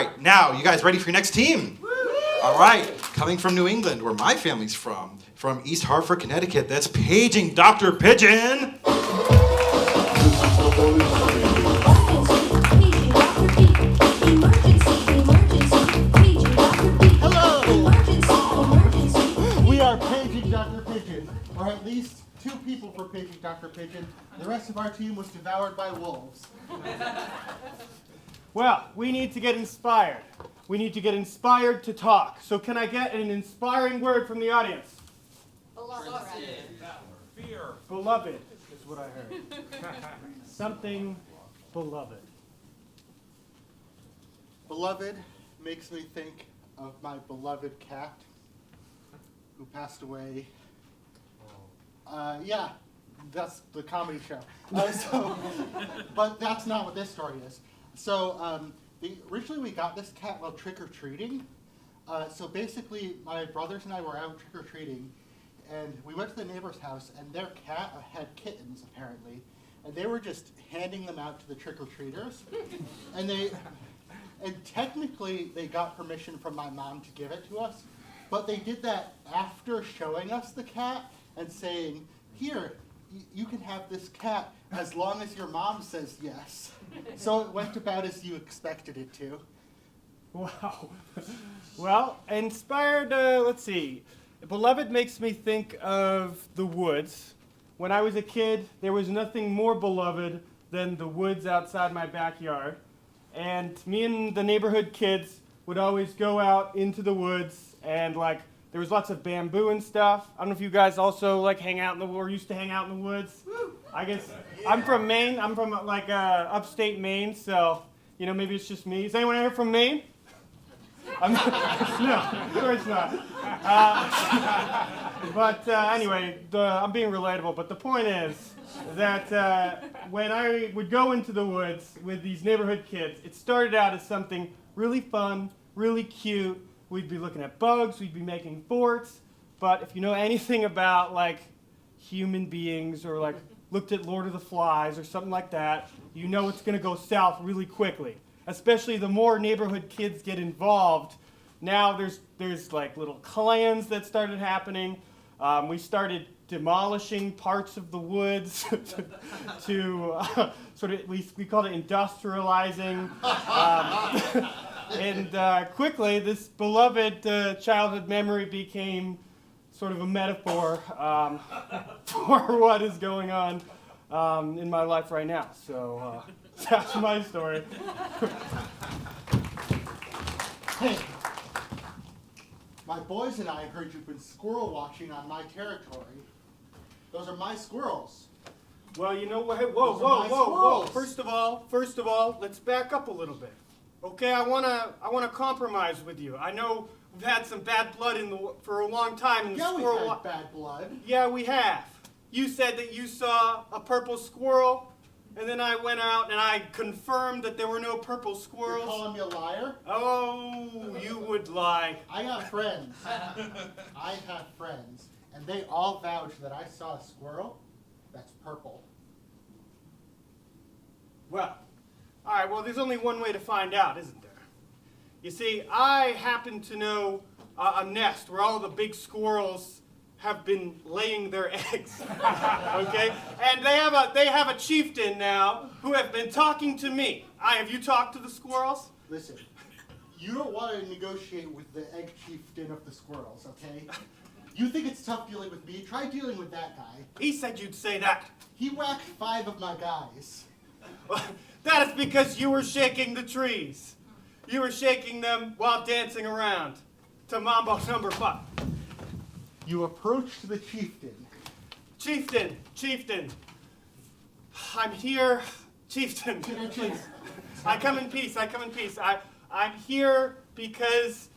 right, now, you guys ready for your next team? All right, coming from New England, where my family's from East Hartford, Connecticut, that's Paging Dr. Pigeon. We are Paging Dr. Pigeon, or at least 2 people for Paging Dr. Pigeon. The rest of our team was devoured by wolves. Well, we need to get inspired. We need to get inspired to talk. So can I get an inspiring word from the audience? Beloved. Fear. Beloved is what I heard. Something beloved. Beloved makes me think of my beloved cat who passed away. Yeah, that's the comedy show. But that's not what this story is. So originally we got this cat while trick-or-treating. So basically my brothers and I were out trick-or-treating, and we went to the neighbor's house, and their cat had kittens apparently, and they were just handing them out to the trick-or-treaters. And technically they got permission from my mom to give it to us, but they did that after showing us the cat and saying, "Here, you can have this cat as long as your mom says yes." So it went about as you expected it to. Wow. Well, inspired, let's see. Beloved makes me think of the woods. When I was a kid, there was nothing more beloved than the woods outside my backyard. And me and the neighborhood kids would always go out into the woods, and there was lots of bamboo and stuff. I don't know if you guys also hang out or used to hang out in the woods. I guess I'm from Maine. I'm from upstate Maine, so maybe it's just me. Is anyone here from Maine? No, of course not. But anyway, I'm being relatable. But the point is that when I would go into the woods with these neighborhood kids, it started out as something really fun, really cute. We'd be looking at bugs, we'd be making forts. But if you know anything about human beings, or looked at Lord of the Flies or something like that, you know it's going to go south really quickly. Especially the more neighborhood kids get involved. Now there's little clans that started happening. We started demolishing parts of the woods to sort of, we called it industrializing. And quickly, this beloved childhood memory became sort of a metaphor for what is going on in my life right now. So that's my story. Hey, my boys and I heard you've been squirrel watching on my territory. Those are my squirrels. Well, you know what? Hey, whoa. First of all, let's back up a little bit. Okay, I wanna compromise with you. I know we've had some bad blood for a long time in the squirrel. Yeah, we've had bad blood. Yeah, we have. You said that you saw a purple squirrel, and then I went out and I confirmed that there were no purple squirrels. You're calling me a liar? Oh, you would lie. I got friends. I have friends, and they all vouch that I saw a squirrel that's purple. Well, all right, well, there's only one way to find out, isn't there? You see, I happen to know a nest where all the big squirrels have been laying their eggs, okay? And they have a chieftain now who have been talking to me. Have you talked to the squirrels? Listen, you don't want to negotiate with the egg chieftain of the squirrels, okay? You think it's tough dealing with me? Try dealing with that guy. He said you'd say that. He whacked 5 of my guys. That is because you were shaking the trees. You were shaking them while dancing around to Mambo number 5. You approached the chieftain. Chieftain. I'm here. Chieftain, please. I come in peace. I'm here because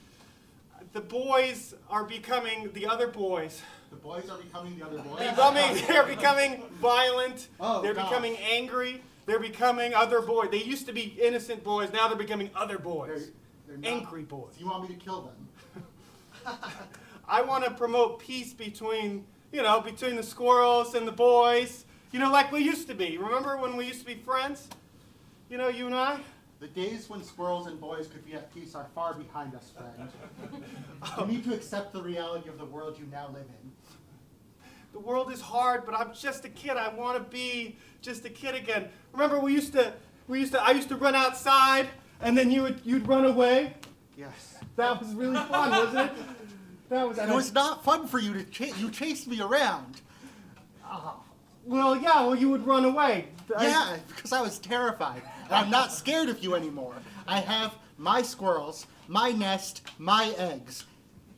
the boys are becoming the other boys. The boys are becoming the other boys? They're becoming violent. Oh, they're gosh. becoming angry. They're becoming other boys. They used to be innocent boys. Now they're becoming other boys. They're not. Angry boys. So you want me to kill them? I want to promote peace between the squirrels and the boys. Like we used to be. Remember when we used to be friends? You and I? The days when squirrels and boys could be at peace are far behind us, friend. You need to accept the reality of the world you now live in. The world is hard, but I'm just a kid. I want to be just a kid again. Remember, I used to run outside, and then you'd run away. Yes. That was really fun, wasn't it? It was not fun for you to you chased me around. Well, you would run away. Yeah, because I was terrified. And I'm not scared of you anymore. I have my squirrels, my nest, my eggs.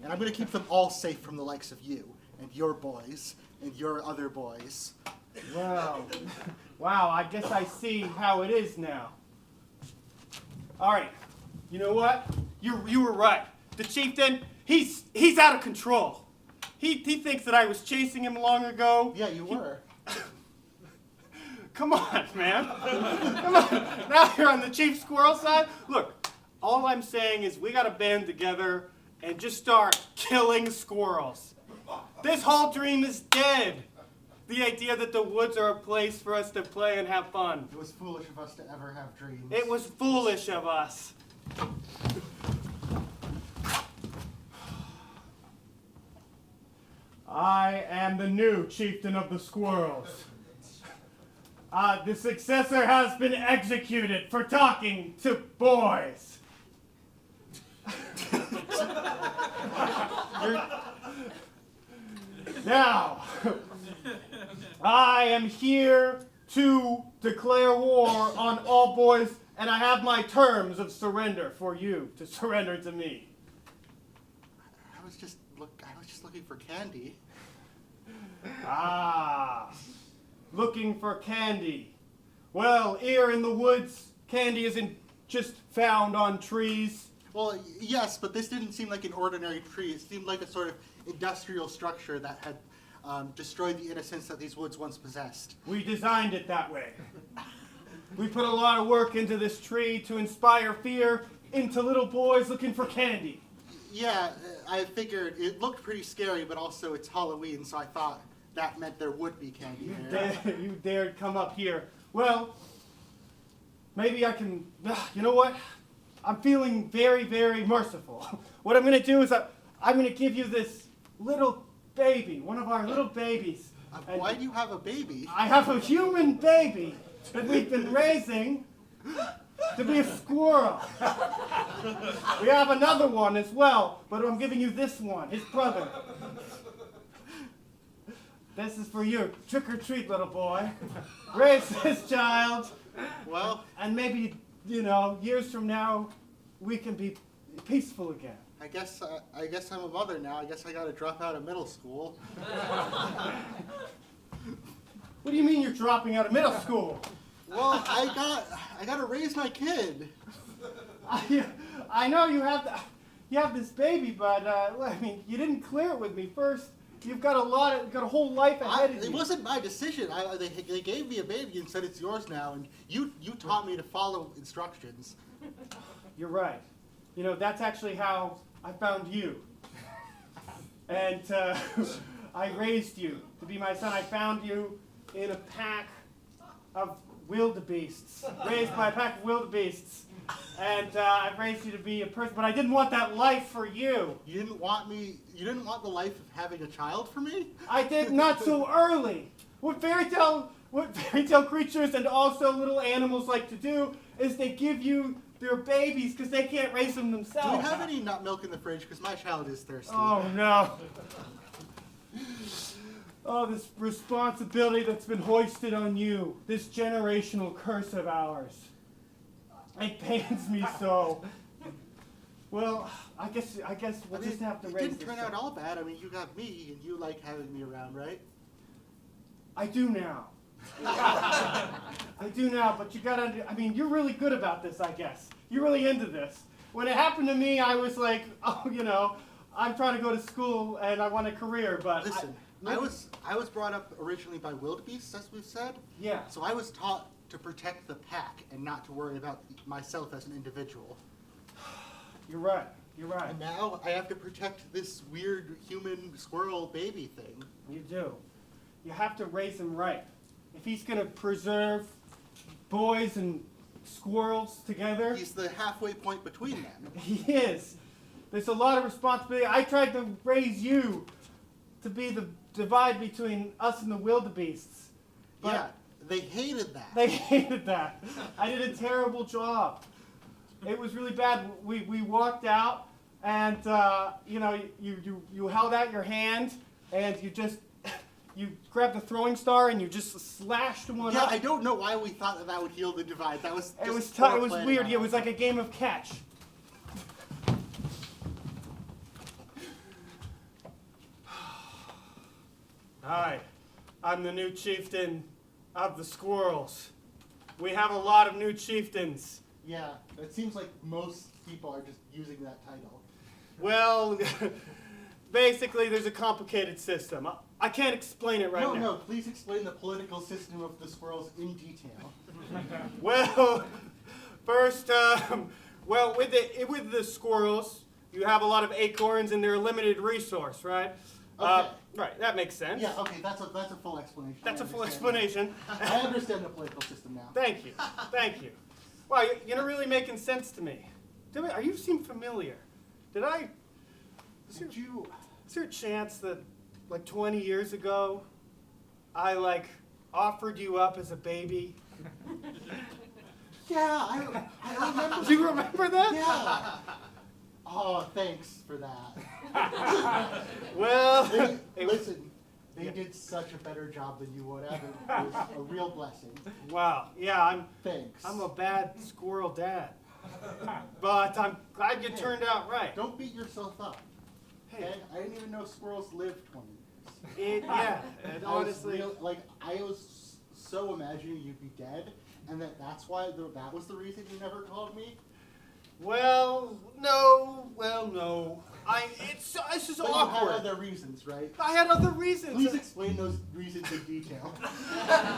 And I'm going to keep them all safe from the likes of you and your boys and your other boys. Wow, I guess I see how it is now. All right, you know what? You were right. The chieftain, he's out of control. He thinks that I was chasing him long ago. Yeah, you were. Come on, man. Come on. Now you're on the chief squirrel side. Look, all I'm saying is we got to band together and just start killing squirrels. This whole dream is dead. The idea that the woods are a place for us to play and have fun. It was foolish of us to ever have dreams. It was foolish of us. I am the new chieftain of the squirrels. The successor has been executed for talking to boys. Now, I am here to declare war on all boys, and I have my terms of surrender for you to surrender to me. I was just looking for candy. Looking for candy. Well, here in the woods, candy isn't just found on trees. Well, yes, but this didn't seem like an ordinary tree. It seemed like a sort of industrial structure that had destroyed the innocence that these woods once possessed. We designed it that way. We put a lot of work into this tree to inspire fear into little boys looking for candy. Yeah, I figured it looked pretty scary, but also it's Halloween, so I thought that meant there would be candy there. You dared come up here. Well, maybe I can, you know what? I'm feeling very, very merciful. What I'm going to do is I'm going to give you this little baby, one of our little babies. Why do you have a baby? I have a human baby that we've been raising to be a squirrel. We have another one as well, but I'm giving you this one, his brother. This is for you. Trick or treat, little boy. Raise this child. Well, and maybe, years from now, we can be peaceful again. I guess I'm a mother now. I guess I got to drop out of middle school. What do you mean you're dropping out of middle school? Well, I got to raise my kid. I know you have this baby, but you didn't clear it with me first. You've got a whole life ahead of you. It wasn't my decision. They gave me a baby and said it's yours now, and you taught me to follow instructions. You're right. That's actually how I found you. And I raised you to be my son. I found you in a pack of wildebeests, raised by a pack of wildebeests. And I raised you to be a person, but I didn't want that life for you. You didn't want the life of having a child for me? I did, not so early. What fairy tale creatures and also little animals like to do is they give you their babies because they can't raise them themselves. Do we have any nut milk in the fridge? Because my child is thirsty. Oh, no. Oh, this responsibility that's been hoisted on you, this generational curse of ours. It pains me so. Well, I guess we'll just have to raise It didn't turn out child. all bad. You got me, and you like having me around, right? I do now. I do now, but you gotta, you're really good about this, I guess. You're really into this. When it happened to me, I was like, I'm trying to go to school and I want a career, but... Listen, I was brought up originally by wildebeests, as we've said. Yeah. So I was taught to protect the pack and not to worry about myself as an individual. You're right. And now I have to protect this weird human squirrel baby thing. You do. You have to raise him right. If he's going to preserve boys and squirrels together. He's the halfway point between them. He is. There's a lot of responsibility. I tried to raise you to be the divide between us and the wildebeests. But Yeah, they hated that. they hated that. I did a terrible job. It was really bad. We walked out, and you held out your hand, and you grabbed the throwing star, and you just slashed one Yeah, up. I don't know why we thought that would heal the divide. That was It was just tough. poor It was planning weird. on It our was like a part. game of catch. Hi, I'm the new chieftain of the squirrels. We have a lot of new chieftains. Yeah, it seems like most people are just using that title. Well, basically, there's a complicated system. I can't explain it right now. No, please explain the political system of the squirrels in detail. Well, first, with the squirrels, you have a lot of acorns and they're a limited resource, right? Okay. Right, that makes sense. Yeah, okay, that's a full explanation. That's I a full understand. explanation. I understand the political system now. Thank you. Thank you. Wow, you're really making sense to me. You seem familiar. Is there a chance that, like 20 years ago, I offered you up as a baby? Yeah, I remember. Do you remember that? Yeah. Oh, thanks for that. Well, Listen, they did such a better job than you would have. It was a real blessing. wow. Yeah, Thanks. I'm a bad squirrel dad. But I'm glad you turned out right. Don't beat yourself up. Hey, Okay? I didn't even know squirrels lived 20 years. and I was honestly, I was so imagining you'd be dead, and that's why that was the reason you never called me. no. It's just But awkward. you had other reasons, right? I had other reasons. Please explain those reasons in detail.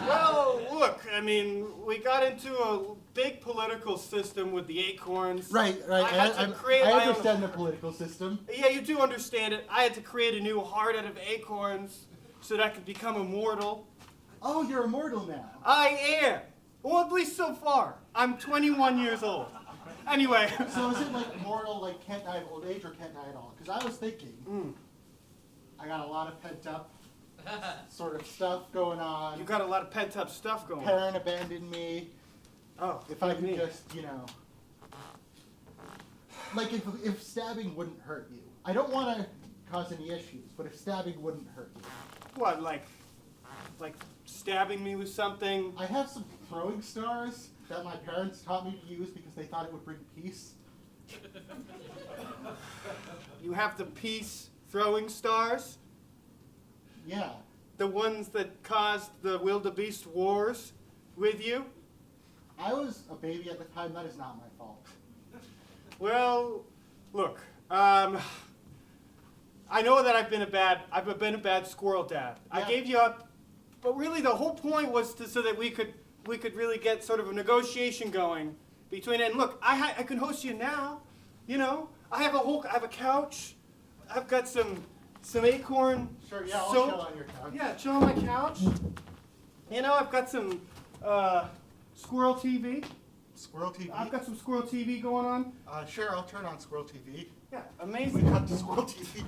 Well, look, I mean, we got into a big political system with the acorns. Right. I had to create I my own- understand the political system. Yeah, you do understand it. I had to create a new heart out of acorns so that I could become immortal. Oh, you're immortal now. I am. Well, at least so far. I'm 21 years old. Anyway. So is it like immortal, like can't die of old age, or can't die at all? Because I was thinking, I got a lot of pent up sort of stuff going on. You got a lot of pent up stuff going on. Parent abandoned me. Oh, If I could me. just, like if stabbing wouldn't hurt you. I don't want to cause any issues, but if stabbing wouldn't hurt you. What, like stabbing me with something? I have some throwing stars that my parents taught me to use because they thought it would bring peace. You have the peace throwing stars? Yeah. The ones that caused the wildebeest wars with you? I was a baby at the time. That is not my fault. Well, look, I know that I've been a bad squirrel dad. I Yeah. gave you up, but really the whole point was so that we could really get sort of a negotiation going between. And look, I can host you now. I have a couch. I've got some acorn. Sure, yeah, I'll soap. chill on your couch. Yeah, chill on my couch. I've got some squirrel TV. Squirrel TV? I've got some squirrel TV going on. Sure, I'll turn on Squirrel TV. Yeah, We amazing. cut to Squirrel TV.